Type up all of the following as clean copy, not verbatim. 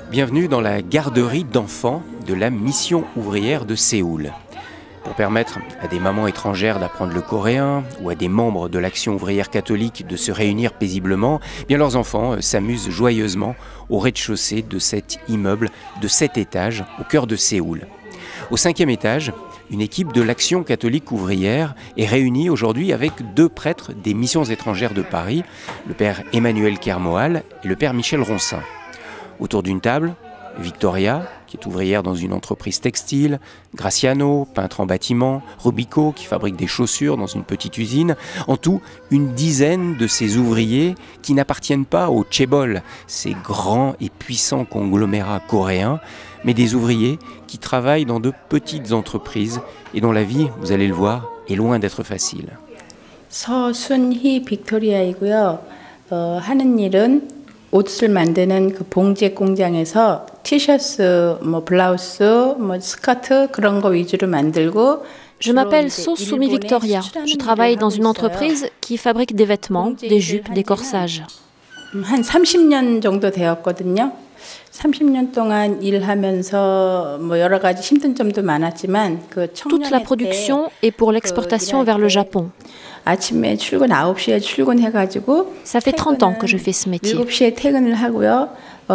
Bienvenue dans la garderie d'enfants de la mission ouvrière de Séoul. Pour permettre à des mamans étrangères d'apprendre le coréen ou à des membres de l'action ouvrière catholique de se réunir paisiblement, bien leurs enfants s'amusent joyeusement au rez-de-chaussée de cet immeuble de 7 étages au cœur de Séoul. Au 5e étage, une équipe de l'action catholique ouvrière est réunie aujourd'hui avec 2 prêtres des missions étrangères de Paris, le père Emmanuel Kermoal et le père Michel Roncin. Autour d'une table, Victoria, qui est ouvrière dans une entreprise textile, Graciano, peintre en bâtiment, Rubico, qui fabrique des chaussures dans une petite usine. En tout, une dizaine de ces ouvriers qui n'appartiennent pas au chaebol, ces grands et puissants conglomérats coréens, mais des ouvriers qui travaillent dans de petites entreprises et dont la vie, vous allez le voir, est loin d'être facile. 서순희 빅토리아이고요. 하는 일은 옷을 만드는 그 봉제 공장에서 티셔츠, 블라우스, 스커트 그런 거 위주로 만들고. Je m'appelle Sosumi Victoria. Je travaille dans une entreprise qui fabrique des vêtements, des jupes, des corsages. 한 30년 정도 되었거든요. 30년 동안 일하면서 여러 가지 힘든 점도 많았지만 그 Toute la production est pour l'exportation vers le Japon. 아침에 출근 9시에 출근해가지고 Ça fait 30 ans que je fais ce métier. 7시에 퇴근을 하고요.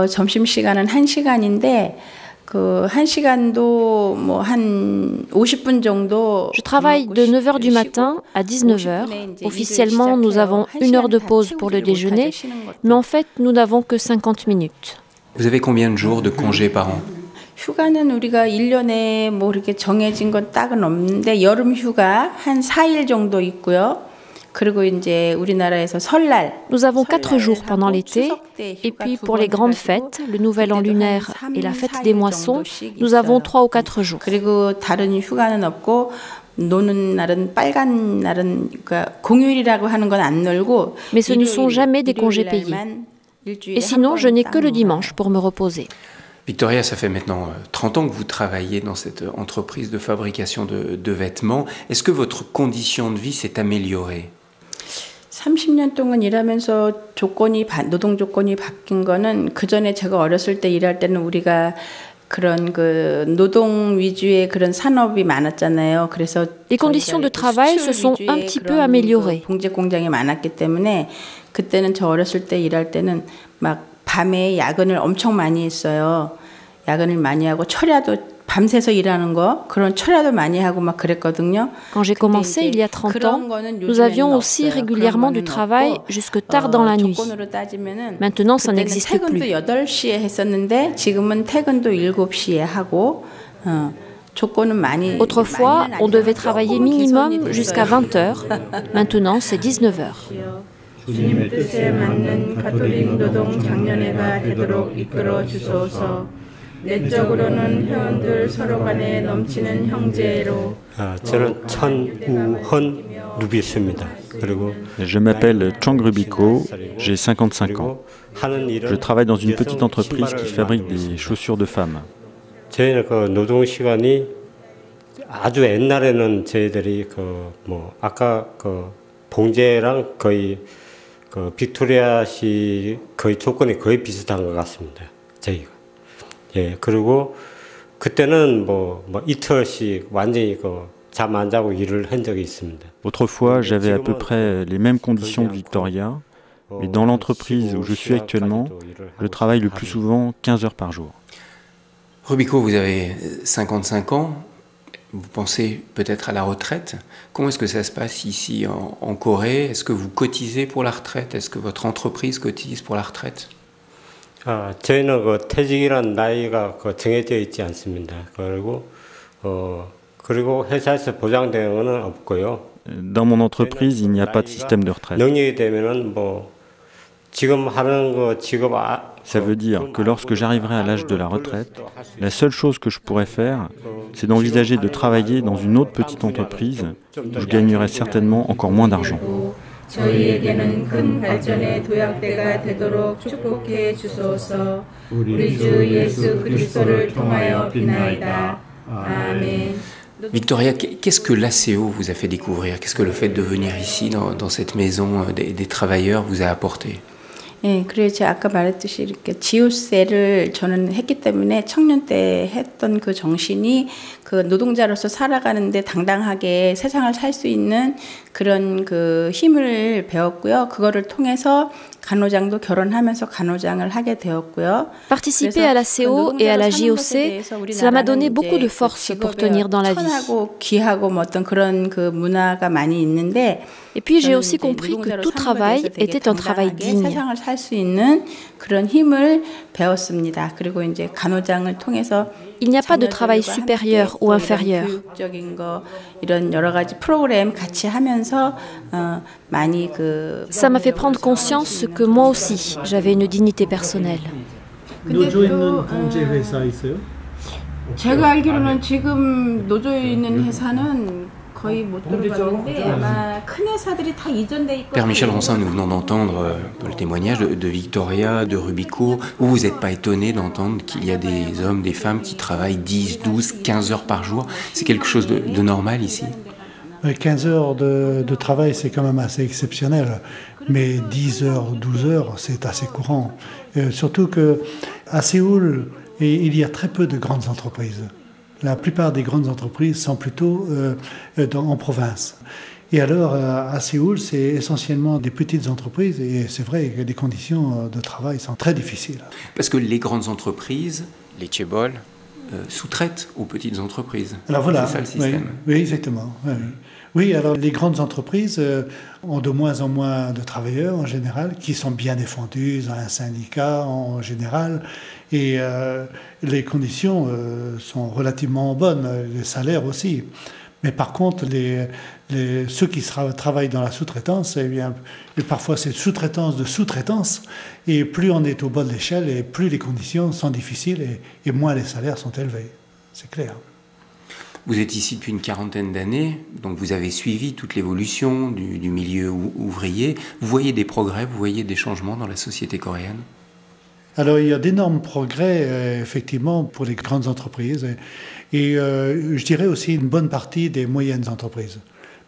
점심시간은 1시간인데 그 1시간도 한 50분 정도. Je travaille de 9h du matin à 19h. Officiellement, nous avons 1 heure de pause pour le déjeuner, mais en fait, nous n'avons que 50 minutes. Vous avez combien de jours de congés par an? 휴가는 우리가 1년에 이렇게 정해진 건 딱은 없는데 여름 휴가 한 4일 정도 있고요. 그리고 이제 우리나라에서 설날. Nous avons 4 jours pendant l'été et puis pour les grandes fêtes, le nouvel an lunaire et la fête des moissons, nous avons 3 ou 4 jours. 그리고 다른 휴가는 없고 노는 날은 빨간 날은 그러니까 공휴일이라고 하는 건 안 놀고. Mais ce ne sont jamais des congés payés. Et sinon, je n'ai que le dimanche pour me reposer. Victoria, ça fait maintenant 30 ans que vous travaillez dans cette entreprise de fabrication de vêtements. Est-ce que votre condition de vie s'est améliorée? 30년 동안 일하면서 노동 조건이 바뀐 거는 그 전에 제가 어렸을 때 일할 때는 우리가 그런 그 노동 위주의 그런 산업이 많았잖아요. 그래서 Les conditions de travail se sont un petit peu améliorées. 봉제 공장이 많았기 때문에 그때는 저 어렸을 때 일할 때는 막 밤에 야근을 엄청 많이 했어요. 야근을 많이 하고 철야도 밤새서 일하는 거 그런 철야도 많이 하고 막 그랬거든요. Quand j'ai commencé il y a 30 ans, nous avions aussi régulièrement du travail jusque tard dans la nuit. Maintenant, ça n'existe plus. 퇴근도 8시에 했었는데 지금은 퇴근도 7시에 하고 조건은 많이. Autrefois, on devait travailler minimum jusqu'à 20h. Maintenant, c'est 19h. 주님의 뜻에 맞는 가톨릭 노동 장년회가 되도록 이끌어 주소서. 내적으로는 회원들 서로 간에 넘치는 형제로. 저는 천우헌 루비스입니다. 그리고 Je m'appelle Chang Rubico, j'ai 55 ans. Je travaille dans une petite entreprise qui fabrique des chaussures de femmes. 저희는 그 노동 시간이 아주 옛날에는 저희들이 아까 봉제랑 거의 빅토리아시 거의 조건이 거의 비슷한 것 같습니다. 저희가. 예, 그리고 그때는 이틀씩 완전히 잠 안 자고 일을 한 적이 있습니다. Autrefois, j'avais à peu près les mêmes conditions que Victoria, mais dans l'entreprise où je suis actuellement, je travaille le plus souvent 15 heures par jour. Rubico, vous avez 55 ans. Vous pensez peut-être à la retraite. Comment est-ce que ça se passe ici en Corée? Est-ce que vous cotisez pour la retraite? Est-ce que votre entreprise cotise pour la retraite? 저희는 퇴직이란 나이가 정해져 있지 않습니다. 그리고 회사에서 보장되는 건 없고요. Dans mon entreprise, il n'y a pas de système de retraite. 능력이 되면은 지금 하는 거 직업 Ça veut dire que lorsque j'arriverai à l'âge de la retraite, la seule chose que je pourrais faire, c'est d'envisager de travailler dans une autre petite entreprise où je gagnerai certainement encore moins d'argent. 저희에게는 큰 발전의 도약대가 되도록 축복해 주소서. 우리 주 예수 그리스도를 통하여 비나이다. 아멘. Victoria, qu'est-ce que l'ACO vous a fait découvrir? Qu'est-ce que le fait de venir ici, dans cette maison des travailleurs, vous a apporté? 예, 그래서 제가 아까 말했듯이 이렇게 지우세를 저는 했기 때문에 청년 때 했던 그 정신이 그 노동자로서 살아가는데 당당하게 세상을 살 수 있는 그런 그 힘을 배웠고요. 그거를 통해서 간호장도 결혼하면서 간호장을 하게 되었고요. Participer à la CO et à la JOC, cela m'a donné beaucoup de force pour tenir dans la vie. 천하고 귀하고 뭐 어떤 그런 그 문화가 많이 있는데 Et puis j'ai aussi compris que tout travail était un travail digne. 세상을 살 수 있는 그런 힘을 배웠습니다. 그리고 이제 간호장을 통해서 Il n'y a pas de travail supérieur ou inférieur. 교육적인 거 이런 여러 가지 프로그램 같이 하면서 많이 그 Ça m'a fait prendre conscience que moi aussi, j'avais une dignité personnelle. 노조 있는 공제 회사 있어요? 제가 알기로는 지금 노조 있는 회사는 거의 못 들어봤는데 아마 큰 회사들이 다 이전돼 있고. Père Michel Ronsin, nous venons d'entendre le témoignage de Victoria, de Rubico. Vous n'êtes pas étonné d'entendre qu'il y a des hommes, des femmes qui travaillent 10, 12, 15 heures par jour. C'est quelque chose de normal ici? 15 heures de travail, c'est quand même assez exceptionnel. Mais 10 heures, 12 heures, c'est assez courant. Surtout qu'à Séoul, il y a très peu de grandes entreprises. La plupart des grandes entreprises sont plutôt en province. Et alors, à Séoul, c'est essentiellement des petites entreprises et c'est vrai que les conditions de travail sont très difficiles. Parce que les grandes entreprises, les chaebol, sous-traitent aux petites entreprises. Alors voilà, c'est ça le système. Oui, exactement. Oui, alors les grandes entreprises ont de moins en moins de travailleurs en général, qui sont bien défendus dans un syndicat en général, et les conditions sont relativement bonnes, les salaires aussi. Mais par contre, ceux qui travaillent dans la sous-traitance, eh bien, parfois c'est sous-traitance de sous-traitance, et plus on est au bas de l'échelle, et plus les conditions sont difficiles, et moins les salaires sont élevés. C'est clair. Vous êtes ici depuis une quarantaine d'années, donc vous avez suivi toute l'évolution du milieu ouvrier. Vous voyez des progrès, vous voyez des changements dans la société coréenne? Alors il y a d'énormes progrès, effectivement, pour les grandes entreprises. Et je dirais aussi une bonne partie des moyennes entreprises.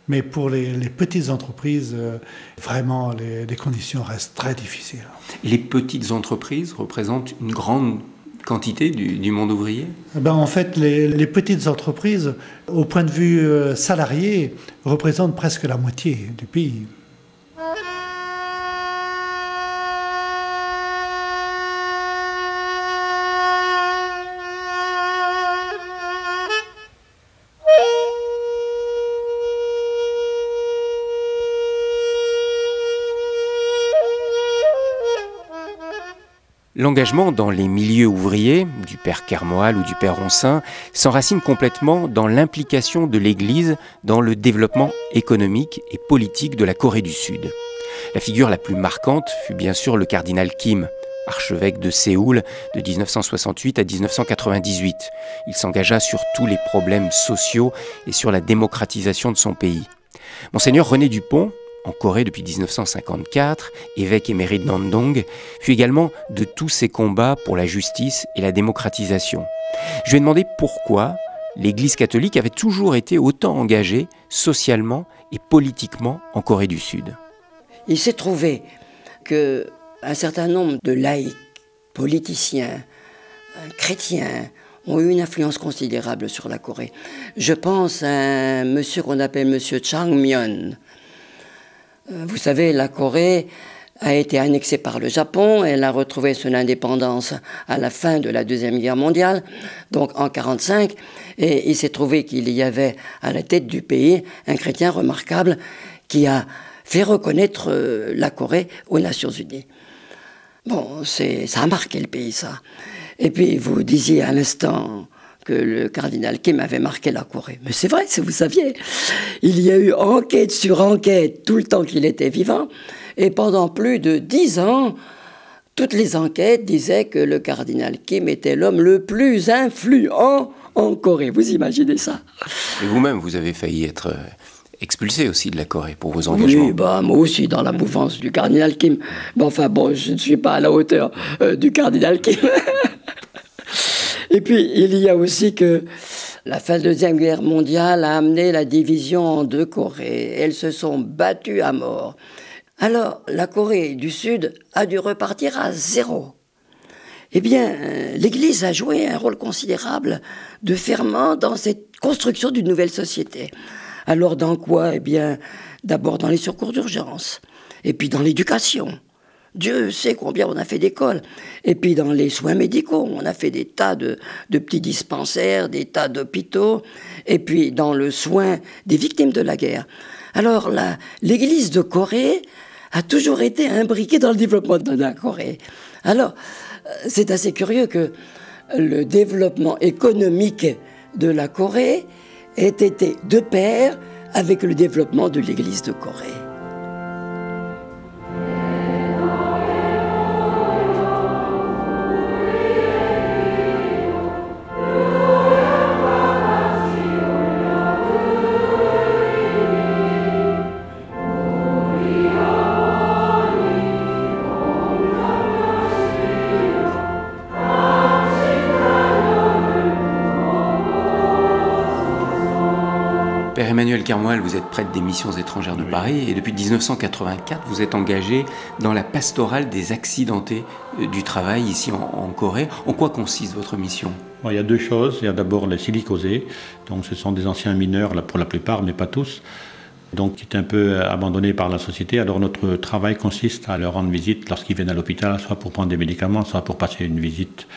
Mais pour les petites entreprises, vraiment, les conditions restent très difficiles. Les petites entreprises représentent une grande quantité du monde ouvrier? En fait, les petites entreprises, au point de vue salarié, représentent presque la moitié du pays. L'engagement dans les milieux ouvriers, du père Kermoal ou du père Ronsin, s'enracine complètement dans l'implication de l'Église dans le développement économique et politique de la Corée du Sud. La figure la plus marquante fut bien sûr le cardinal Kim, archevêque de Séoul de 1968 à 1998. Il s'engagea sur tous les problèmes sociaux et sur la démocratisation de son pays. Monseigneur René Dupont, en Corée depuis 1954, évêque émérite d'Andong, fut également de tous ces combats pour la justice et la démocratisation. Je lui ai demandé pourquoi l'Église catholique avait toujours été autant engagée socialement et politiquement en Corée du Sud. Il s'est trouvé qu'un certain nombre de laïcs, politiciens, chrétiens, ont eu une influence considérable sur la Corée. Je pense à un monsieur qu'on appelle monsieur Changmyeon. Vous savez, la Corée a été annexée par le Japon, elle a retrouvé son indépendance à la fin de la Deuxième Guerre mondiale, donc en 1945, et il s'est trouvé qu'il y avait à la tête du pays un chrétien remarquable qui a fait reconnaître la Corée aux Nations Unies. Bon, ça a marqué le pays, ça. Et puis, vous disiez à l'instant que le cardinal Kim avait marqué la Corée. Mais c'est vrai, si vous saviez. Il y a eu enquête sur enquête tout le temps qu'il était vivant. Et pendant plus de 10 ans, toutes les enquêtes disaient que le cardinal Kim était l'homme le plus influent en Corée. Vous imaginez ça? Et vous-même, vous avez failli être expulsé aussi de la Corée pour vos engagements. Oui, moi aussi, dans la mouvance du cardinal Kim. Mais enfin, bon, je ne suis pas à la hauteur du cardinal Kim. Et puis, il y a aussi que la fin de la Deuxième Guerre mondiale a amené la division en deux Corées. Elles se sont battues à mort. Alors, la Corée du Sud a dû repartir à zéro. Eh bien, l'Église a joué un rôle considérable de ferment dans cette construction d'une nouvelle société. Alors, dans quoi? Eh bien, d'abord dans les secours d'urgence, et puis dans l'éducation. Dieu sait combien on a fait d'écoles. Et puis dans les soins médicaux, on a fait des tas de petits dispensaires, des tas d'hôpitaux. Et puis dans le soin des victimes de la guerre. Alors l'Église de Corée a toujours été imbriquée dans le développement de la Corée. Alors, c'est assez curieux que le développement économique de la Corée ait été de pair avec le développement de l'Église de Corée. Père Emmanuel Kermoual, vous êtes prêtre des missions étrangères de Paris et depuis 1984, vous êtes engagé dans la pastorale des accidentés du travail ici en Corée. En quoi consiste votre mission? Bon, il y a deux choses. Il y a d'abord les silicosés, donc ce sont des anciens mineurs pour la plupart, mais pas tous, donc qui étaient un peu abandonnés par la société. Alors notre travail consiste à leur rendre visite lorsqu'ils viennent à l'hôpital, soit pour prendre des médicaments, soit pour passer une visite.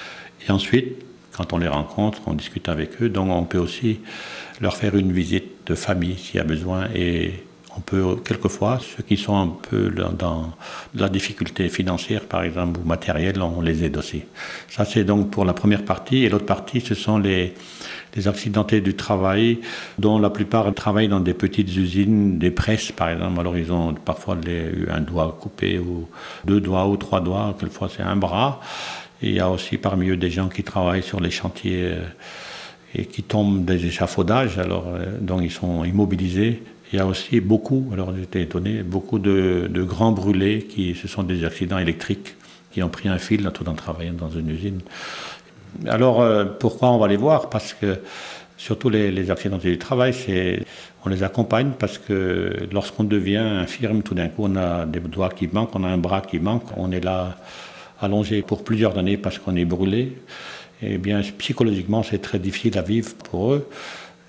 Et ensuite, quand on les rencontre, on discute avec eux, donc on peut aussi leur faire une visite de famille s'il y a besoin, et on peut quelquefois, ceux qui sont un peu dans la difficulté financière par exemple ou matérielle, on les aide aussi. Ça c'est donc pour la première partie, et l'autre partie ce sont les accidentés du travail, dont la plupart travaillent dans des petites usines, des presses par exemple. Alors ils ont parfois un doigt coupé, ou 2 doigts ou 3 doigts, quelquefois c'est un bras. Et il y a aussi parmi eux des gens qui travaillent sur les chantiers et qui tombent des échafaudages, alors donc ils sont immobilisés. Il y a aussi beaucoup, alors j'étais étonné, beaucoup de grands brûlés ce sont des accidents électriques qui ont pris un fil tout en travaillant dans une usine. Alors pourquoi on va les voir? Parce que surtout les accidentés du travail, on les accompagne parce que lorsqu'on devient infirme, tout d'un coup on a des doigts qui manquent, on a un bras qui manque, on est là allongé pour plusieurs années parce qu'on est brûlé. Et bien psychologiquement c'est très difficile à vivre pour eux.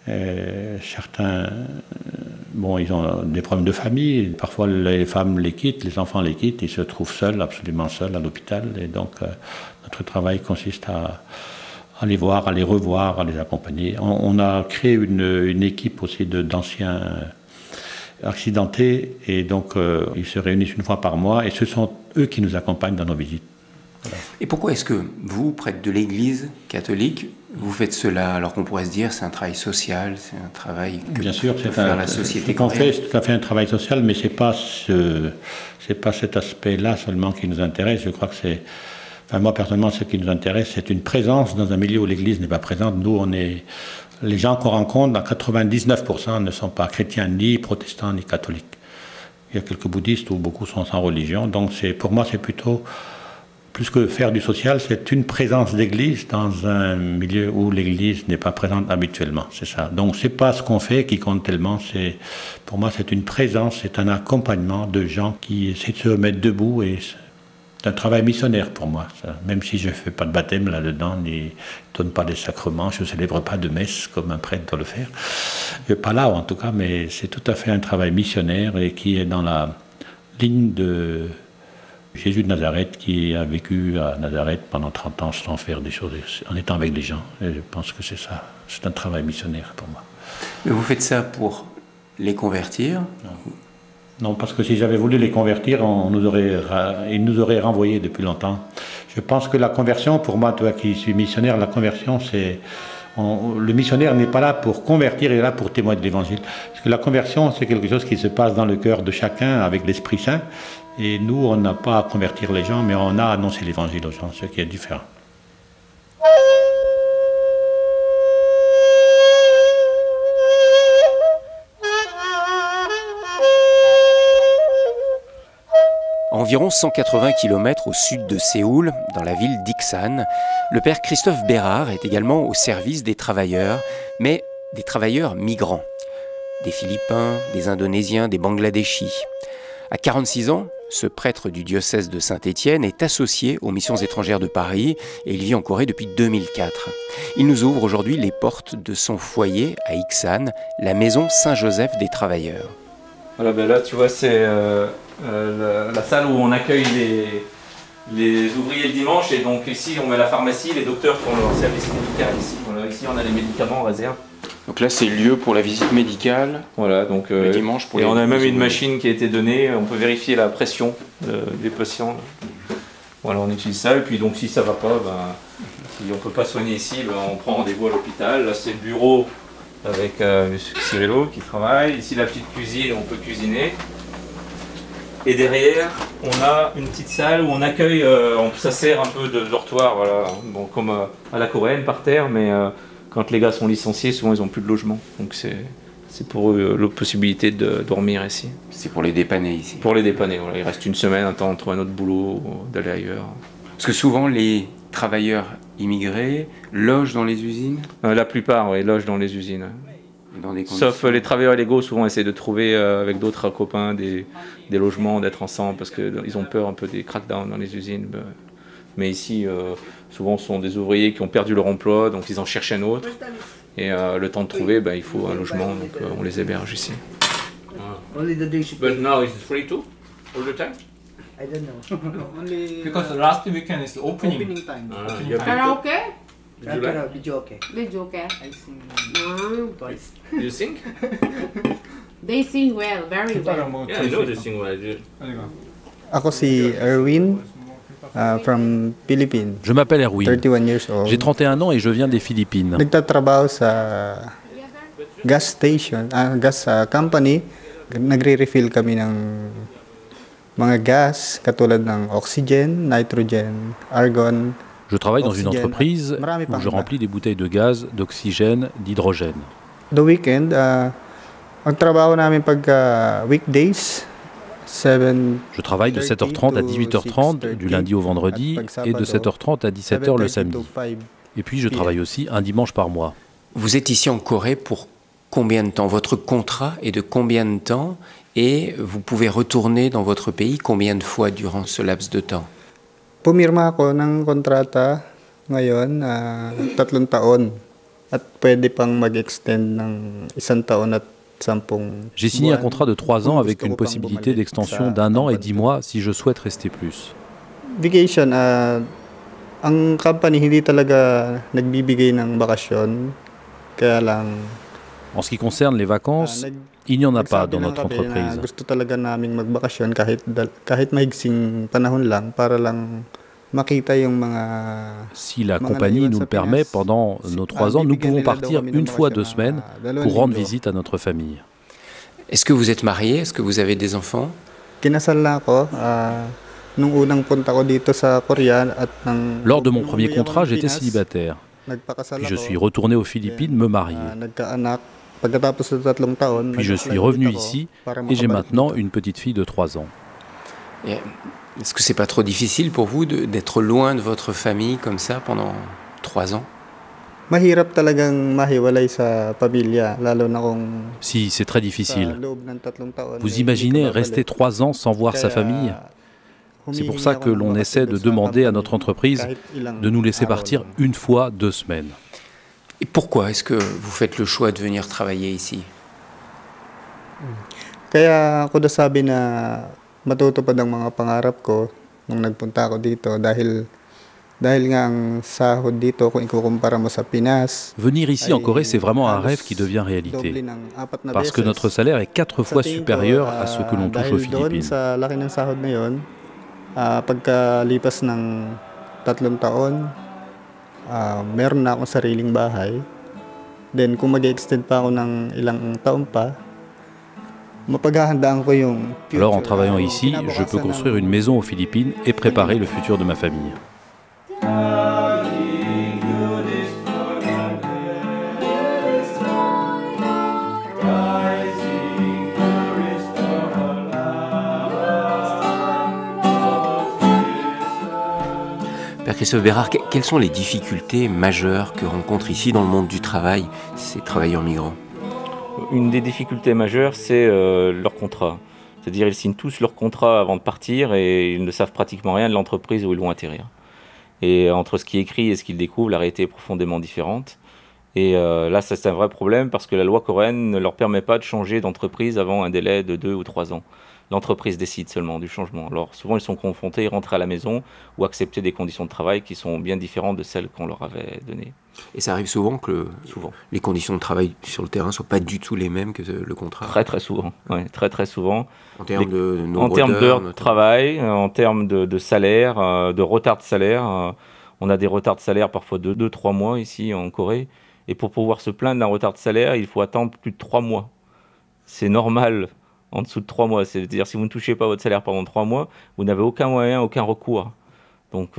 Certains, ils ont des problèmes de famille, parfois les femmes les quittent, les enfants les quittent, ils se trouvent seuls, absolument seuls à l'hôpital. Et donc notre travail consiste à les voir, à les revoir, à les accompagner. On a créé une équipe aussi d'anciens accidentés, et donc ils se réunissent une fois par mois, et ce sont eux qui nous accompagnent dans nos visites. Voilà. Et pourquoi est-ce que vous, prêtre de l'Église catholique, vous faites cela alors qu'on pourrait se dire c'est un travail social, c'est un travail que bien sûr, peut faire la société qu'on fait, c'est tout à fait un travail social, mais c'est pas cet aspect-là seulement qui nous intéresse. Je crois que moi personnellement, ce qui nous intéresse, c'est une présence dans un milieu où l'Église n'est pas présente. Nous, les gens qu'on rencontre, à 99% ne sont pas chrétiens, ni protestants, ni catholiques. Il y a quelques bouddhistes où beaucoup sont sans religion. Donc pour moi, c'est plutôt, plus que faire du social, c'est une présence d'église dans un milieu où l'église n'est pas présente habituellement. C'est ça. Donc c'est pas ce qu'on fait qui compte tellement. Pour moi, c'est une présence, c'est un accompagnement de gens qui essaient de se mettre debout, et c'est un travail missionnaire pour moi. Ça. Même si je ne fais pas de baptême là-dedans, ni ne donne pas des sacrements, je ne célèbre pas de messe comme un prêtre doit le faire. Pas là en tout cas, mais c'est tout à fait un travail missionnaire et qui est dans la ligne de Jésus de Nazareth, qui a vécu à Nazareth pendant 30 ans sans faire des choses, en étant avec les gens. Et je pense que c'est ça, c'est un travail missionnaire pour moi. Mais vous faites ça pour les convertir? Non, parce que si j'avais voulu les convertir, ils nous auraient renvoyés depuis longtemps. Je pense que la conversion, pour moi, toi qui suis missionnaire, la conversion, le missionnaire n'est pas là pour convertir, il est là pour témoigner de l'Évangile. Parce que la conversion, c'est quelque chose qui se passe dans le cœur de chacun avec l'Esprit Saint. Et nous, on n'a pas à convertir les gens, mais on a à annoncer l'Évangile aux gens, ce qui est différent. Environ 180 km au sud de Séoul, dans la ville d'Iksan, le père Christophe Bérard est également au service des travailleurs, mais des travailleurs migrants. Des Philippins, des Indonésiens, des Bangladeshis. À 46 ans, ce prêtre du diocèse de Saint-Étienne est associé aux missions étrangères de Paris et il vit en Corée depuis 2004. Il nous ouvre aujourd'hui les portes de son foyer à Iksan, la maison Saint-Joseph des travailleurs. Voilà, ben là tu vois c'est la salle où on accueille les ouvriers le dimanche et donc ici on met la pharmacie, les docteurs font leur service médical ici. Voilà, ici on a les médicaments en réserve. Donc là c'est le lieu pour la visite médicale. Voilà, donc le dimanche pour et les, on a même une machine qui a été donnée, on peut vérifier la pression des patients. Voilà, on utilise ça et puis donc si ça va pas, si on peut pas soigner ici, on prend rendez-vous à l'hôpital. Là c'est le bureau avec Cyrilo qui travaille. Ici la petite cuisine, on peut cuisiner. Et derrière, on a une petite salle où on accueille, ça sert un peu de dortoir, voilà, bon, comme à la coréenne par terre, mais quand les gars sont licenciés, souvent ils n'ont plus de logement. Donc c'est pour eux la possibilité de dormir ici. C'est pour les dépanner ici. Pour les dépanner, voilà. Il reste une semaine, un temps de trouver un autre boulot, d'aller ailleurs. Parce que souvent les travailleurs immigrés logent dans les usines. La plupart, oui, logent dans les usines. Sauf les travailleurs illégaux, souvent essaient de trouver avec d'autres copains des logements, d'être ensemble, parce qu'ils ont peur un peu des crackdowns dans les usines. Mais ici, souvent, ce sont des ouvriers qui ont perdu leur emploi, donc ils en cherchent un autre. Et le temps de trouver, il faut un logement, donc on les héberge ici. But now it's free too, all the time? I don't know. Only because last weekend is opening time. Karaoke? Videoke. Videoke. I sing Twice. You sing? They sing well, very well. Yeah, I know they sing well. Ako si Erwin from Philippines. Je m'appelle Erwin. 31 years old. J'ai 31 ans et je viens des Philippines. Nagtatrabaho sa gas station, gas company. Nagre-refill kami ng mga gas katulad ng oxygen, nitrogen, argon. Je travaille dans une entreprise où je remplis des bouteilles de gaz, d'oxygène, d'hydrogène. The weekend, ang trabaho namin pagka weekdays, je travaille de 7h30 à 18h30 du lundi au vendredi et de 7h30 à 17h le samedi. Et puis je travaille aussi un dimanche par mois. Vous êtes ici en Corée pour combien de temps? Votre contrat est de combien de temps? Et vous pouvez retourner dans votre pays combien de fois durant ce laps de temps? Pumirma ako ng kontrata ngayon 3 taon at pwede pang mag-extend ng 1 taon at 10 buwan. J'ai signé un contrat de 3 ans avec une possibilité d'extension d'1 an et 10 mois si je souhaite rester plus. Vacation, ang company hindi talaga nagbibigay ng bakasyon, kaya lang. En ce qui concerne les vacances, il n'y en a pas dans notre entreprise. Gusto talaga naming magbakasyon kahit mahigsing panahon lang para lang makita yung mga. Si la compagnie nous le permet, pendant nos 3 ans, nous pouvons partir une fois 2 semaines pour rendre visite à notre famille. Est-ce que vous êtes marié? Est-ce que vous avez des enfants? Kinasal na ako nung unang punta ko dito sa Korea at nang. Lors de mon premier contrat, j'étais célibataire. Puis je suis retourné aux Philippines me marier. Puis je suis revenu ici et j'ai maintenant une petite fille de 3 ans. Est-ce que c'est pas trop difficile pour vous d'être loin de votre famille comme ça pendant 3 ans? Si, c'est très difficile. Vous imaginez rester 3 ans sans voir sa famille? C'est pour ça que l'on essaie de demander à notre entreprise de nous laisser partir une fois 2 semaines. Et pourquoi est-ce que vous faites le choix de venir travailler ici? Kaya ako nasabi na matutupad ang mga pangarap ko nung nagpunta ako dito dahil nga ang sahod dito kung ikukumpara mo sa Pinas. Venir ici en Corée, c'est vraiment un rêve qui devient réalité. Parce que notre salaire est 4 fois supérieur à ce que l'on touche aux Philippines. Sa laki ng sahod na yun, pagkalipas ng 3 taon, meron na akong sariling bahay. Then kung mag-extend pa ako ng ilang taon pa, mapaghahandaan ko yung future. Alors en travaillant ici, je peux construire une maison aux Philippines et préparer le futur de ma famille. Père Christophe Bérard, quelles sont les difficultés majeures que rencontrent ici dans le monde du travail ces travailleurs migrants? Une des difficultés majeures, c'est leur contrat. C'est-à-dire ils signent tous leur contrat avant de partir et ils ne savent pratiquement rien de l'entreprise où ils vont atterrir. Et entre ce qui est écrit et ce qu'ils découvrent, la réalité est profondément différente. Et là, c'est un vrai problème parce que la loi coréenne ne leur permet pas de changer d'entreprise avant un délai de 2 ou 3 ans. L'entreprise décide seulement du changement. Alors souvent, ils sont confrontés à rentrer à la maison ou accepter des conditions de travail qui sont bien différentes de celles qu'on leur avait données. Et ça arrive souvent que les conditions de travail sur le terrain ne soient pas du tout les mêmes que le contrat? Très très souvent, ouais, très souvent. En termes d'heures de travail, en termes de salaire, de retard de salaire. On a des retards de salaire parfois de 2-3 mois ici en Corée. Et pour pouvoir se plaindre d'un retard de salaire, il faut attendre plus de 3 mois. C'est normal. En dessous de 3 mois, c'est-à-dire si vous ne touchez pas votre salaire pendant 3 mois, vous n'avez aucun moyen, aucun recours. Donc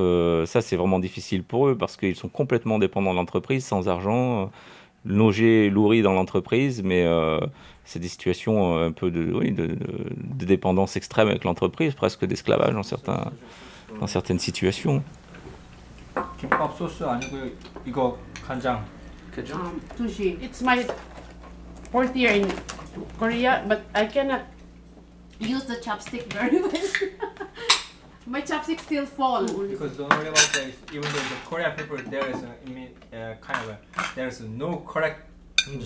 ça, c'est vraiment difficile pour eux parce qu'ils sont complètement dépendants de l'entreprise, sans argent, logés, nourris dans l'entreprise, mais c'est des situations un peu de dépendance extrême avec l'entreprise, presque d'esclavage dans certaines situations. Sushi. It's my 4th year in Korea, but I cannot use the chopstick very well. My chopstick still fall. Because don't worry about that. Even though the Korean people, there's no correct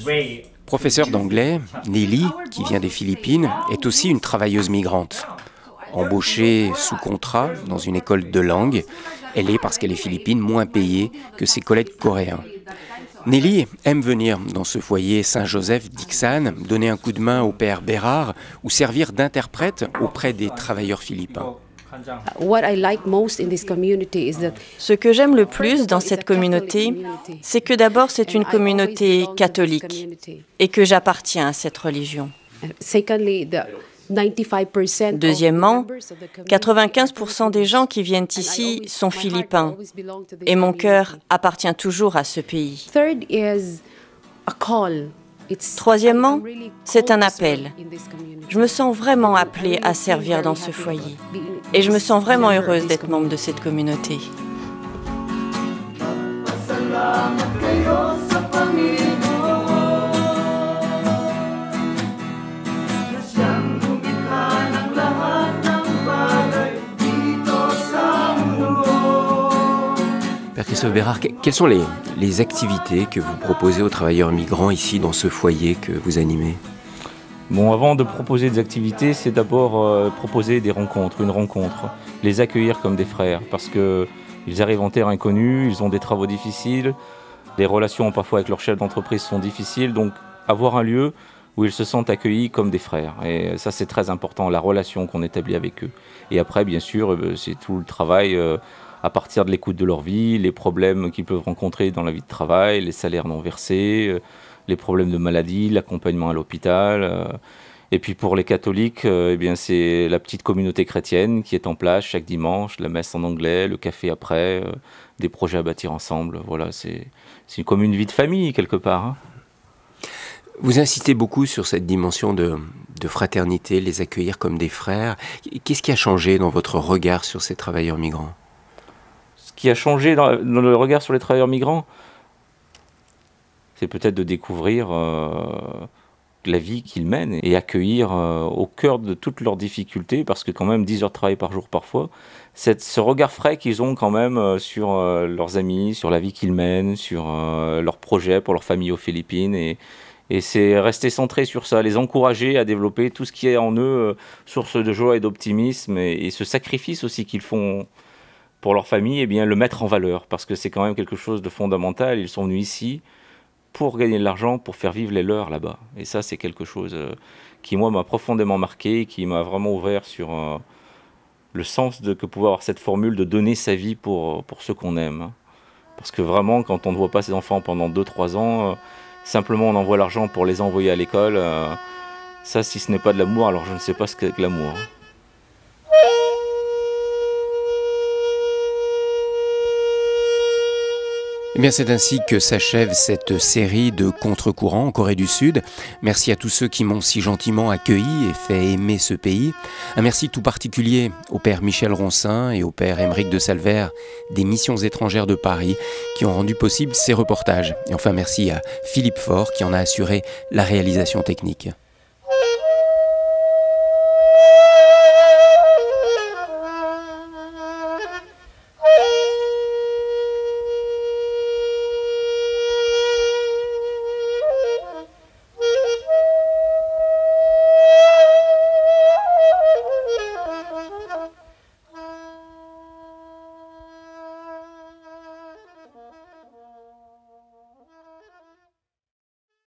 way. Professeure d'anglais, Nelly, qui vient des Philippines, est aussi une travailleuse migrante. Embauchée sous contrat dans une école de langue, elle est, parce qu'elle est philippine, moins payée que ses collègues coréens. Nelly aime venir dans ce foyer Saint-Joseph d'Iksan, donner un coup de main au père Bérard ou servir d'interprète auprès des travailleurs philippins. Ce que j'aime le plus dans cette communauté, c'est que d'abord c'est une communauté catholique et que j'appartiens à cette religion. Deuxièmement, 95% des gens qui viennent ici sont philippins et mon cœur appartient toujours à ce pays. Troisièmement, c'est un appel. Je me sens vraiment appelée à servir dans ce foyer et je me sens vraiment heureuse d'être membre de cette communauté. Père Christophe Bérard, quelles sont les activités que vous proposez aux travailleurs migrants ici dans ce foyer que vous animez? Bon, avant de proposer des activités, c'est d'abord proposer des rencontres, une rencontre, les accueillir comme des frères, parce qu'ils arrivent en terre inconnue, ils ont des travaux difficiles, les relations parfois avec leur chef d'entreprise sont difficiles, donc avoir un lieu où ils se sentent accueillis comme des frères. Et ça, c'est très important, la relation qu'on établit avec eux. Et après, bien sûr, c'est tout le travail à partir de l'écoute de leur vie, les problèmes qu'ils peuvent rencontrer dans la vie de travail, les salaires non versés, les problèmes de maladie, l'accompagnement à l'hôpital. Et puis pour les catholiques, eh bien c'est la petite communauté chrétienne qui est en place chaque dimanche, la messe en anglais, le café après, des projets à bâtir ensemble. Voilà, c'est comme une vie de famille quelque part. Hein. Vous insistez beaucoup sur cette dimension de fraternité, les accueillir comme des frères. Qu'est-ce qui a changé dans votre regard sur ces travailleurs migrants? Ce qui a changé dans le regard sur les travailleurs migrants, c'est peut-être de découvrir la vie qu'ils mènent et accueillir au cœur de toutes leurs difficultés, parce que quand même 10 heures de travail par jour parfois, ce regard frais qu'ils ont quand même sur leurs amis, sur la vie qu'ils mènent, sur leurs projets pour leur famille aux Philippines. Et c'est rester centré sur ça, les encourager à développer tout ce qui est en eux, source de joie et d'optimisme, et ce sacrifice aussi qu'ils font pour leur famille, eh bien, le mettre en valeur, parce que c'est quand même quelque chose de fondamental. Ils sont venus ici pour gagner de l'argent, pour faire vivre les leurs là-bas. Et ça, c'est quelque chose qui, moi, m'a profondément marqué, qui m'a vraiment ouvert sur le sens que pouvait avoir cette formule de donner sa vie pour ceux qu'on aime. Parce que vraiment, quand on ne voit pas ses enfants pendant 2-3 ans, simplement on envoie l'argent pour les envoyer à l'école, ça, si ce n'est pas de l'amour, alors je ne sais pas ce qu'est que l'amour. Eh bien, c'est ainsi que s'achève cette série de contre-courants en Corée du Sud. Merci à tous ceux qui m'ont si gentiment accueilli et fait aimer ce pays. Un merci tout particulier au père Michel Roncin et au père Aymeric de Salvert des Missions étrangères de Paris qui ont rendu possible ces reportages. Et enfin, merci à Philippe Faure qui en a assuré la réalisation technique.